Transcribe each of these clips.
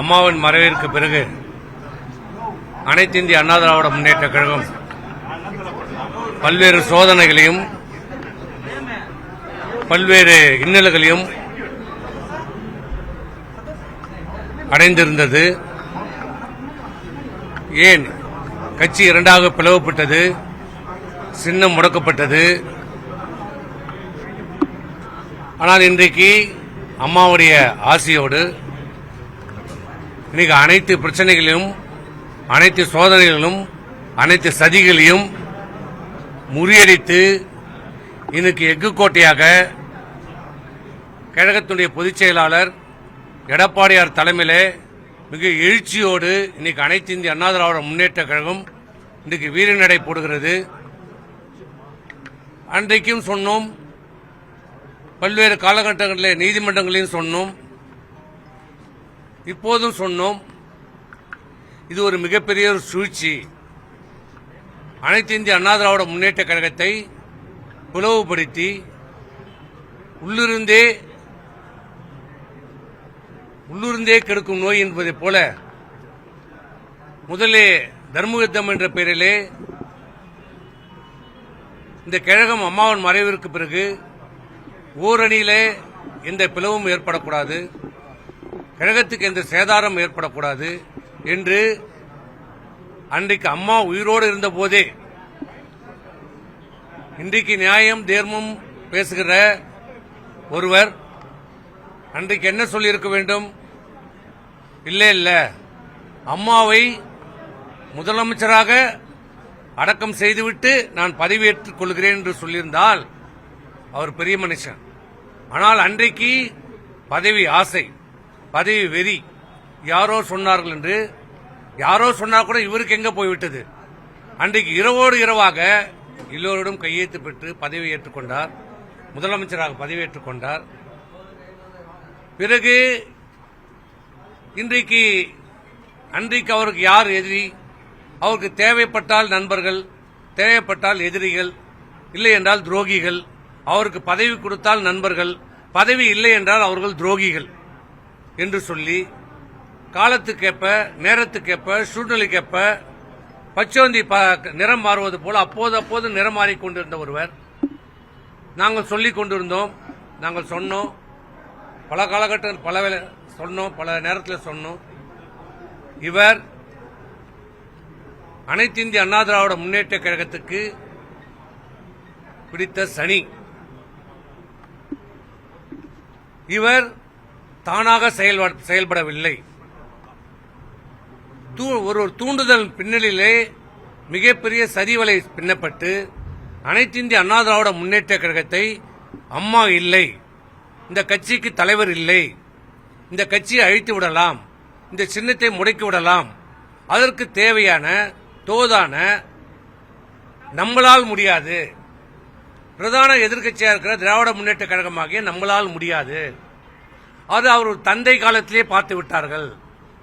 அம்மாவின் மறைவிற்கு பிறகு அனைத்து இந்திய அண்ணா திராவிட முன்னேற்ற கழகம் பல்வேறு சோதனைகளையும் பல்வேறு இன்னல்களையும் அடைந்திருந்தது. ஏன் கட்சி இரண்டாக பிளவுபட்டது, சின்னம் முடக்கப்பட்டது. ஆனால் இன்றைக்கு அம்மாவுடைய ஆசையோடு இன்னைக்கு அனைத்து பிரச்சனைகளிலும், அனைத்து சோதனைகளிலும், அனைத்து சதிகளையும் முறியடித்து இன்னைக்கு எஃகு கோட்டையாக கழகத்துடைய பொதுச் செயலாளர் எடப்பாடியார் தலைமையிலே மிக எழுச்சியோடு இன்னைக்கு அனைத்து இந்திய அண்ணா திராவிட முன்னேற்ற கழகம் இன்றைக்கு வீரநடை போடுகிறது. அன்றைக்கும் சொன்னோம், பல்வேறு காலகட்டங்களில் நீதிமன்றங்களையும் சொன்னோம், இப்போதும் சொன்னோம். இது ஒரு மிகப்பெரிய ஒரு சூழ்ச்சி. அனைத்து இந்திய அண்ணா திராவிட முன்னேற்ற கழகத்தை பிளவுபடுத்தி உள்ளிருந்தே கெடுக்கும் நோய் என்பதைப் போல முதலே தர்மயுத்தம் என்ற பெயரிலே இந்த கழகம் அம்மாவின் மறைவிற்கு பிறகு ஓரணியிலே எந்த பிளவும் ஏற்படக்கூடாது, கழகத்துக்கு எந்த சேதாரம் ஏற்படக்கூடாது என்று அன்றைக்கு அம்மா உயிரோடு இருந்த போதே இன்றைக்கு நியாயம் தர்மம் பேசுகிற ஒருவர் அன்றைக்கு என்ன சொல்லியிருக்க வேண்டும்? இல்ல அம்மாவை முதலமைச்சராக அடக்கம் செய்துவிட்டு நான் பதவியேற்றுக் கொள்கிறேன் என்று சொல்லியிருந்தால் அவர் பெரிய மனுஷன். ஆனால் அன்றைக்கு பதவி ஆசை, பதவி வெறி, யாரோ சொன்னார்கள் என்று, யாரோ சொன்னா கூட இவருக்கு எங்க போய்விட்டது. அன்றைக்கு இரவோடு இரவாக எல்லோரிடம் கையெழுத்து பெற்று பதவி ஏற்றுக்கொண்டார், முதலமைச்சராக பதவியேற்றுக் கொண்டார். பிறகு அன்றைக்கு அவருக்கு யார் எதிரி? அவருக்கு தேவைப்பட்டால் நண்பர்கள், தேவைப்பட்டால் எதிரிகள், இல்லை என்றால் துரோகிகள். அவருக்கு பதவி கொடுத்தால் நண்பர்கள், பதவி இல்லை என்றால் அவர்கள் துரோகிகள் என்று சொல்லி காலத்துக்கேற்ப, நேரத்துக்கேற்ப, சூழ்நிலைக்கேற்ப பச்சோந்தி நிறம் மாறுவது போல அப்போது நிறம் மாறிக்கொண்டிருந்த ஒருவர். நாங்கள் சொல்லிக் கொண்டிருந்தோம், நாங்கள் சொன்னோம், பல காலகட்டத்தில் சொன்னோம், பல நேரத்தில் சொன்னோம். இவர் அனைத்து இந்திய அண்ணா திராவிட முன்னேற்ற கழகத்துக்கு பிடித்த சனி. இவர் தானாக செயல்படவில்லை. ஒரு தூண்டுதல் பின்னணியிலே மிகப்பெரிய சரிவலை பின்னப்பட்டு அனைத்து இந்திய அண்ணா திராவிட முன்னேற்ற கழகத்தை அம்மா இல்லை, இந்த கட்சிக்கு தலைவர் இல்லை, இந்த கட்சியை அழித்து விடலாம், இந்த சின்னத்தை முடக்கி விடலாம், அதற்கு தேவையான தோதான நம்மளால் முடியாது, பிரதான எதிர்க்கட்சியாக இருக்கிற திராவிட முன்னேற்ற கழகமாகிய நம்மளால் முடியாது, அது அவர் தந்தை காலத்திலே பார்த்து விட்டார்கள்,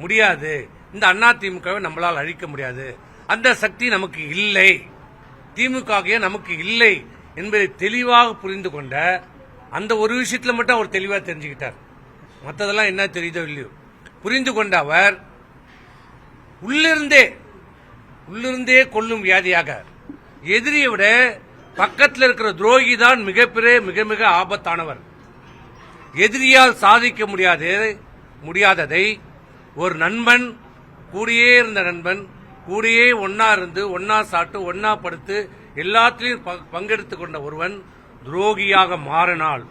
முடியாது, இந்த அண்ணா திமுகவை நம்மளால் அழிக்க முடியாது, அந்த சக்தி நமக்கு இல்லை, திமுக நமக்கு இல்லை என்பதை தெளிவாக புரிந்து கொண்ட அந்த ஒரு விஷயத்தில் மட்டும் அவர் தெளிவாக தெரிஞ்சுக்கிட்டார். மற்றதெல்லாம் என்ன தெரியுதோ இல்லையோ புரிந்து கொண்ட அவர் உள்ளிருந்தே கொல்லும் வியாதியாக எதிரியை விட பக்கத்தில் இருக்கிற துரோகி தான் மிக மிக ஆபத்தானவர். எதிரியால் சாதிக்க முடியாததை ஒரு நண்பன், கூடியே இருந்த நண்பன், கூடியே ஒன்னா இருந்து ஒன்னா சாப்பிட்டு ஒன்னா படுத்து எல்லாத்திலையும் பங்கெடுத்துக் கொண்ட ஒருவன் துரோகியாக மாறினால்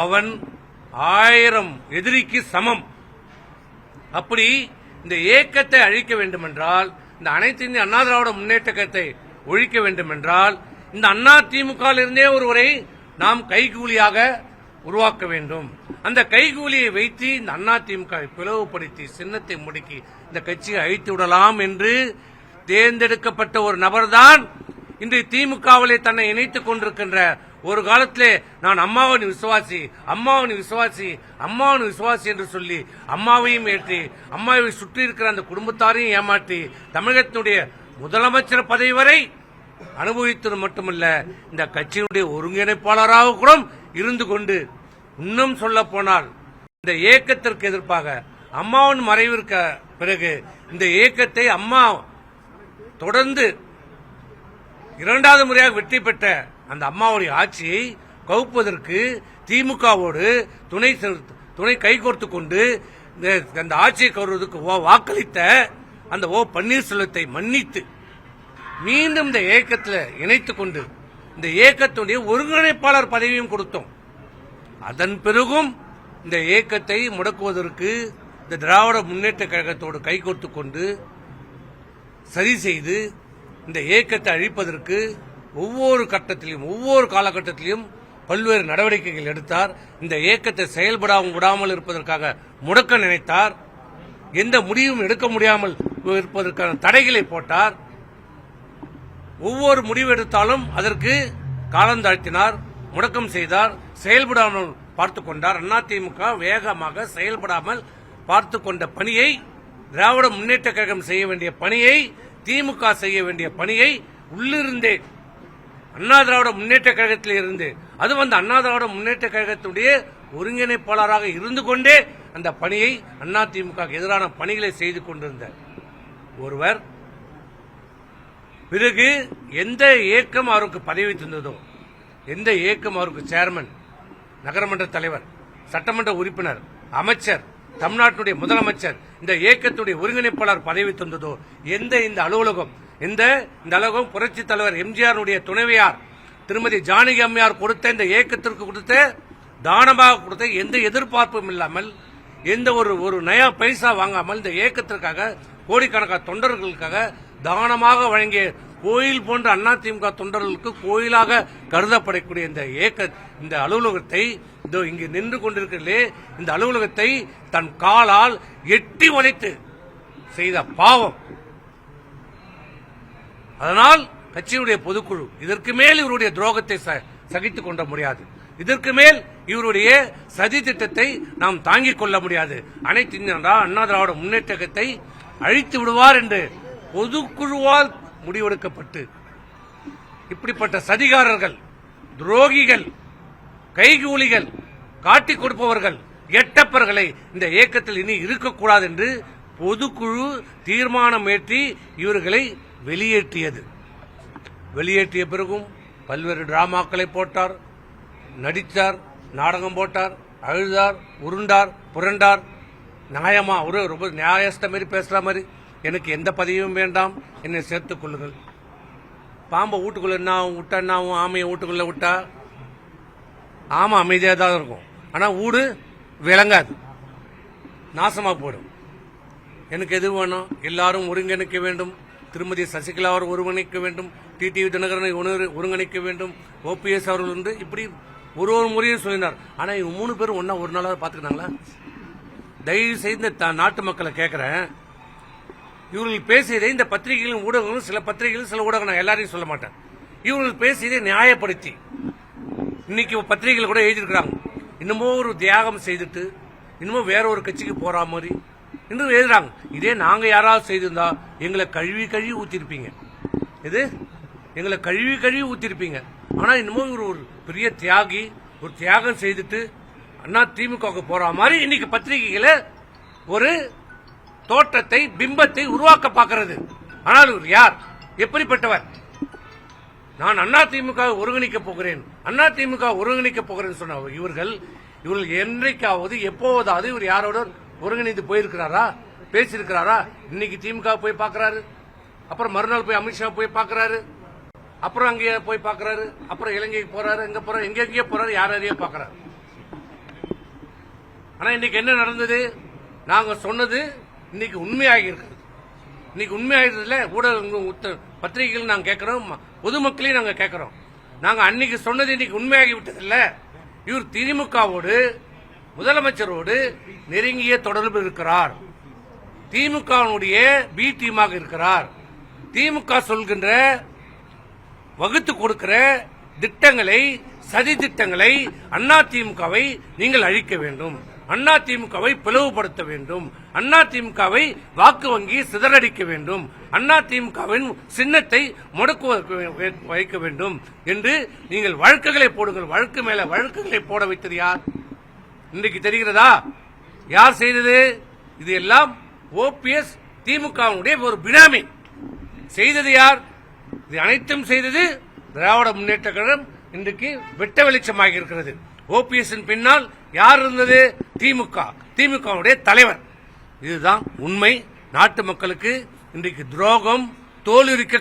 அவன் 1000 எதிரிக்கு சமம். அப்படி இந்த இயக்கத்தை அழிக்க வேண்டுமென்றால், இந்த அனைத்து இந்திய அண்ணா திராவிட முன்னேற்ற கழகத்தை ஒழிக்க வேண்டுமென்றால், இந்த அண்ணா திமுக இருந்தே ஒருவரை நாம் கைகூலியாக உருவாக்க வேண்டும். அந்த கைகூலியை வைத்து இந்த அண்ணா திமுக பிளவுபடுத்தி சின்னத்தை முடக்கி இந்த கட்சியை அழித்து விடலாம் என்று தேர்ந்தெடுக்கப்பட்ட ஒரு நபர்தான் இன்று திமுகவிலே தன்னை இணைத்துக் கொண்டிருக்கின்ற. ஒரு காலத்திலே நான் அம்மாவின் விசுவாசி என்று சொல்லி அம்மாவையும் ஏற்றி அம்மாவை சுற்றி இருக்கிற அந்த குடும்பத்தாரையும் ஏமாற்றி தமிழகத்தினுடைய முதலமைச்சர் பதவி வரை அனுபவித்தது மட்டுமல்ல, இந்த கட்சியினுடைய ஒருங்கிணைப்பாளராக கூட இருந்து கொண்டு, இன்னும் சொல்ல போனால் இந்த இயக்கத்திற்கு எதிர்ப்பாக அம்மாவின் மறைவிற்கு பிறகு இந்த இயக்கத்தை அம்மா தொடர்ந்து இரண்டாவது முறையாக வெற்றி பெற்ற அந்த அம்மாவுடைய ஆட்சியை கவுப்பதற்கு திமுகவோடு துணை கைகோர்த்து கொண்டு அந்த ஆட்சியை கவுறுவதற்கு வாக்களித்த அந்த பன்னீர்செல்வத்தை மன்னித்து மீண்டும் இந்த இயக்கத்தில் இணைத்துக் கொண்டு இந்த இயக்கத்துடைய ஒருங்கிணைப்பாளர் பதவியும் கொடுத்தோம். அதன் பிறகும் இந்த இயக்கத்தை முடக்குவதற்கு இந்த திராவிட முன்னேற்ற கழகத்தோடு கைகோர்த்து கொண்டு சரி செய்து இந்த இயக்கத்தை அழிப்பதற்கு ஒவ்வொரு கட்டத்திலும் ஒவ்வொரு காலகட்டத்திலும் பல்வேறு நடவடிக்கைகள் எடுத்தார். இந்த இயக்கத்தை செயல்படாமல் இருப்பதற்காக முடக்க நினைத்தார். எந்த முடிவும் எடுக்க முடியாமல் இருப்பதற்கான தடைகளை போட்டார். ஒவ்வொரு முடிவு எடுத்தாலும் அதற்கு காலம் தாழ்த்தினார், முடக்கம் செய்தார், செயல்படாமல் பார்த்துக் கொண்டார். அதிமுக வேகமாக செயல்படாமல் பார்த்துக் கொண்ட பணியை திராவிட முன்னேற்ற கழகம் செய்ய வேண்டிய பணியை திமுக செய்ய வேண்டிய பணியை உள்ளிருந்தே அண்ணா திராவிட முன்னேற்ற கழகத்தில் இருந்து அது அண்ணா திராவிட முன்னேற்ற கழகத்துடைய ஒருங்கிணைப்பாளராக இருந்து கொண்டே அந்த பணியை அதிமுக எதிரான பணிகளை செய்து கொண்டிருந்த ஒருவர் பிறகு எந்த இயக்கம் அவருக்கு பதவி தந்ததோ, எந்த இயக்கம் அவருக்கு சேர்மன், நகரமன்ற தலைவர், சட்டமன்ற உறுப்பினர், அமைச்சர், தமிழ்நாட்டுடைய முதலமைச்சர், இந்த இயக்கத்துடைய ஒருங்கிணைப்பாளர் பதவி தந்ததோ, எந்த இந்த அலுவலகம் இந்த அலுவலகம் புரட்சி தலைவர் எம்ஜிஆருடைய துணைவியார் திருமதி ஜானகி அம்மையார் கொடுத்த இந்த இயக்கத்திற்கு கொடுத்த தானமாக கொடுத்த எந்த எதிர்பார்ப்பும் இல்லாமல் எந்த ஒரு நயா பைசா வாங்காமல் இந்த இயக்கத்திற்காக கோடிக்கணக்கான தொண்டர்களுக்காக தானமாக வழங்கிய கோயில் போன்ற அதிமுக தொண்டர்களுக்கு கோயிலாக கருதப்படக்கூடிய இந்த அலுவலகத்தை இங்கு நின்று கொண்டிருக்கிறே இந்த அலுவலகத்தை தன் காலால் எட்டி உதைத்து செய்த பாவம். அதனால் கட்சியுடைய பொதுக்குழு இதற்கு மேல் இவருடைய துரோகத்தை சகித்துக் கொள்ள முடியாது. இதற்கு மேல் இவருடைய சதி திட்டத்தை நாம் தாங்கிக் கொள்ள முடியாது. அனைத்து அண்ணா திராவிட முன்னேற்றத்தை அழித்து விடுவார் என்று பொதுக்குழுவால் முடிவெடுக்கப்பட்டு இப்படிப்பட்ட சதிகாரர்கள், துரோகிகள், கைகூலிகள், காட்டிக் கொடுப்பவர்கள், எட்டப்பர்களை இந்த இயக்கத்தில் இனி இருக்கக்கூடாது என்று பொதுக்குழு தீர்மானம் ஏற்றி இவர்களை வெளியேற்றிய பிறகும் பல்வேறு டிராமாக்களை போட்டார், நடித்தார், நாடகம் போட்டார், அழுதார், உருண்டார், புரண்டார். நியாயமா ரொம்ப நியாயஸ்த மாதிரி பேசுற மாதிரி எனக்கு எந்த பதவியும் வேண்டாம், என்னை சேர்த்துக் கொள்ளுங்கள். பாம்பை வீட்டுக்குள்ள என்ன விட்டா என்ன ஆகும்? ஆமையை வீட்டுக்குள்ள விட்டா ஆமா அமைதியாக தான் இருக்கும், ஆனா வீடு விளங்காது, நாசமா போயிடும். எனக்கு எது வேணும்? எல்லாரும் ஒருங்கிணைக்க வேண்டும். திருமதி சசிகலா அவர் ஒருங்கிணைக்க வேண்டும், டிடிவி தினகரனை ஒருங்கிணைக்க வேண்டும், ஓபிஎஸ் அவர்கள் வந்து இப்படி ஒரு முறையும் சொல்லினார். ஆனா இவங்க 3 பேரும் ஒன்னா ஒரு நாளாவது பாத்துக்கிட்டாங்களா? தயவு செய்து நாட்டு மக்களை கேட்கிறேன், இவர்கள் பேசியதை இந்த பத்திரிகைகளும் ஊடகங்களும் சில பத்திரிகைகள் சில ஊடகம் நான் எல்லாரையும் சொல்ல மாட்டேன், இவர்கள் பேசியதை நியாயப்படுத்தி இன்னைக்கு பத்திரிகைகள் கூட எழுதியிருக்கிறாங்க. இன்னமும் ஒரு தியாகம் செய்துட்டு இன்னமும் வேற ஒரு கட்சிக்கு போற மாதிரி இன்னும் எழுதுறாங்க. இதே நாங்க யாராவது செய்திருந்தா எங்களை கழுவி ஊத்திருப்பீங்க, இது எங்களை கழுவி ஊத்திருப்பீங்க. ஆனா இன்னமும் இவர் ஒரு பெரிய தியாகி, ஒரு தியாகம் செய்துட்டு அண்ணா திமுக போற மாதிரி இன்னைக்கு பத்திரிகைகளை ஒரு தோற்றத்தை, பிம்பத்தை உருவாக்க பார்க்கிறது. ஆனால் இவர் யார், எப்படிப்பட்டவர்? நான் அண்ணா திமுக ஒருங்கிணைக்க போகிறேன் சொன்ன இவர்கள் என்றைக்காவது எப்போதாவது இவர் யாரோட ஒருங்கிணைந்து போயிருக்கிறாரா, பேசியிருக்கிறாரா? இன்னைக்கு திமுக போய் பார்க்கிறாரு, அப்புறம் மறுநாள் போய் அமித்ஷா போய் பார்க்கிறாரு, அப்புறம் அங்கே போய் பார்க்கிறாரு, அப்புறம் இலங்கைக்கு போறாரு, எங்கெங்கே போறாரு, யாரையோ பார்க்கிறாரு. ஆனா இன்னைக்கு என்ன நடந்தது? நாங்க சொன்னது இன்னைக்கு உண்மையாகி இருக்குது. இன்னைக்கு உண்மையாகிறதுல ஊடக பத்திரிகைகள் நாங்க கேட்கிறோம், பொதுமக்களையும் நாங்க கேட்கிறோம். நாங்க அன்னைக்கு சொன்னது இன்னைக்கு உண்மையாகி விட்டது இல்ல. இவர் திமுகவோடு, முதலமைச்சரோடு நெருங்கிய தொடர்பு இருக்கிறார், திமுகவுடைய பி டீமாக இருக்கிறார். திமுக சொல்கின்ற வகுத்து கொடுக்கிற திட்டங்களை, சதி திட்டங்களை, அண்ணா திமுகவை நீங்கள் அழிக்க வேண்டும், அண்ணா திமுகவை பிளவுபடுத்த வேண்டும், அண்ணா திமுகவை வாக்கு வங்கி சிதறடிக்க வேண்டும், அண்ணா திமுகவின் சின்னத்தை முடக்க வைக்க வேண்டும் என்று நீங்கள் வழக்குகளை போடுங்கள். வழக்கு மேல வழக்குகளை போட வைத்தது யார்? இன்றைக்கு தெரிகிறதா? யார் செய்தது? இது எல்லாம் ஓபிஎஸ் திமுகவுடைய ஒரு பினாமி. செய்தது யார்? இது அனைத்தும் செய்தது திராவிட முன்னேற்ற கழகம். இன்றைக்கு வெட்ட வெளிச்சமாக இருக்கிறது. ஓபிஎஸ் பின்னால் யார் இருந்தது? திமுக, திமுகவுடைய தலைவர். இதுதான் உண்மை. நாட்டு மக்களுக்கு இன்றைக்கு துரோகம் தோலுரிக்க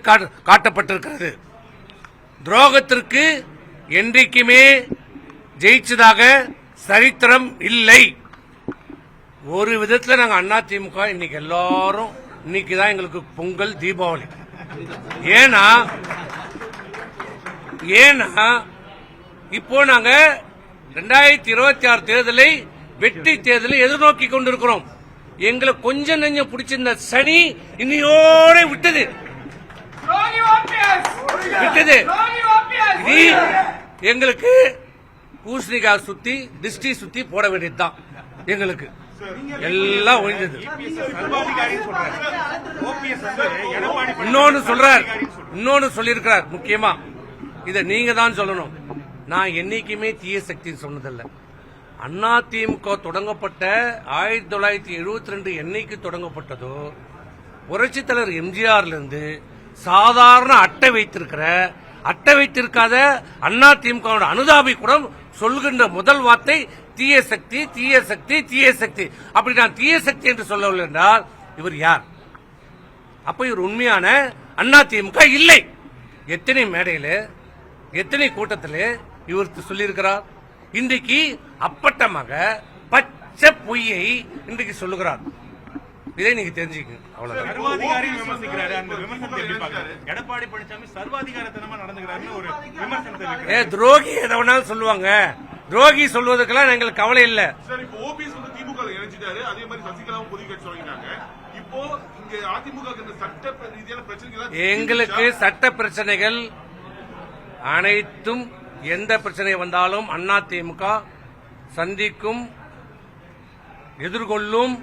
காட்டப்பட்டிருக்கிறது. துரோகத்திற்கு என்றைக்குமே ஜெயிச்சதாக சரித்திரம் இல்லை. ஒரு விதத்தில் நாங்க அண்ணா திமுக இன்னைக்கு எல்லாரும் இன்னைக்குதான் எங்களுக்கு பொங்கல், தீபாவளி. ஏன்னா இப்போ நாங்க 2026 தேர்தலை வெற்றி தேர்தலை எதிர்நோக்கி கொண்டிருக்கிறோம். எங்களை கொஞ்சம் நெஞ்சம் பிடிச்சிருந்த சனி இன்னையோட விட்டது. எங்களுக்கு பூசணிக்காய் சுத்தி திருஷ்டி சுத்தி போட வேண்டியதுதான். எங்களுக்கு எல்லாம் ஒழிஞ்சது. இன்னொன்னு சொல்லியிருக்கிறார் முக்கியமா. இதை நீங்க தான் சொல்லணும். நான் என்னைக்குமே தீய சக்தி சொன்னதில்லை. அண்ணா திமுக தொடங்கப்பட்ட 1972 என்னைக்கு தொடங்கப்பட்டதோ புரட்சித் தலைவர் எம்ஜிஆர்ல இருந்து சாதாரண அட்டை வைத்திருக்காத அண்ணா திமுக அனுதாபி கூட சொல்கின்ற முதல் வார்த்தை தீய சக்தி, தீய சக்தி, தீய சக்தி. அப்படி நான் தீய சக்தி என்று சொல்லவில்லை என்றால் இவர் யார்? அப்ப இவர் உண்மையான அண்ணா திமுக இல்லை. எத்தனை மேடையில், எத்தனை கூட்டத்தில் இவர் சொல்லியிருக்கிறார். இன்றைக்கு அப்பட்டமாக பச்சை பொய்யை இன்றைக்கு சொல்லுகிறார். இதை நீங்க தெரிஞ்சுக்கணும். அவ்வளவுதான். எடப்பாடி பழனிசாமி சர்வாதிகாரத்தனமா நடந்துக்கிறாருன்னு ஒரு விமர்சனத்தை துரோகி எதை வேணாலும் சொல்லுவாங்க. துரோகி சொல்வதற்கெல்லாம் எங்களுக்கு கவலை இல்ல. ஓபிஎஸ் வந்து திமுக இணைஞ்சிட்டாரு. அதே மாதிரி சசிகலாவும் பொதுக்கி சொல்லிட்டாங்க. இப்போ இங்க அதிமுக சட்ட ரீதியான பிரச்சனைகள், எங்களுக்கு சட்ட பிரச்சனைகள் அனைத்தும் எந்த பிரச்சனை வந்தாலும் அண்ணா திமுக சந்திக்கும், எதிர்கொள்ளும்.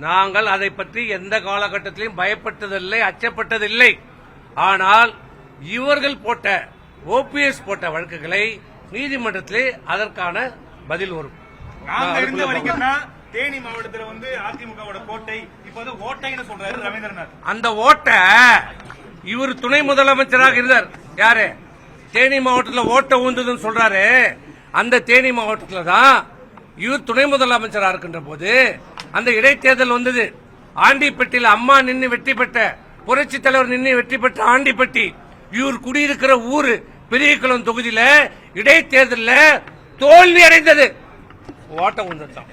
நாங்கள் அதை பற்றி எந்த காலகட்டத்திலும் பயப்பட்டதில்லை, அச்சப்பட்டதில்லை. ஆனால் இவர்கள் போட்ட, ஓபிஎஸ் போட்ட வழக்குகளை நீதிமன்றத்திலே அதற்கான பதில் வரும். தேனி மாவட்டத்தில் வந்து அதிமுக கோட்டை இப்போது ஓட்டைன்னு சொல்றாரு ரவீந்திரநாத். அந்த ஓட்டை இவர் துணை முதலமைச்சராக இருந்தார். யாரு? தேனி மாவட்டத்தில் ஓட்டை ஊந்ததுன்னு சொல்றாரு. அந்த தேனி மாவட்டத்தில் தான் இவர் துணை முதலமைச்சராக இருக்கின்ற போது அந்த இடைத்தேர்தல் வந்தது. ஆண்டிப்பட்டியில் அம்மா நின்று வெற்றி பெற்ற, புரட்சி தலைவர் நின்று வெற்றி பெற்ற ஆண்டிப்பட்டி இவர் குடியிருக்கிற ஊரு பெரியகுளம் தொகுதியில இடைத்தேர்தலில் தோல்வி அடைந்தது. ஓட்ட ஊந்ததான்.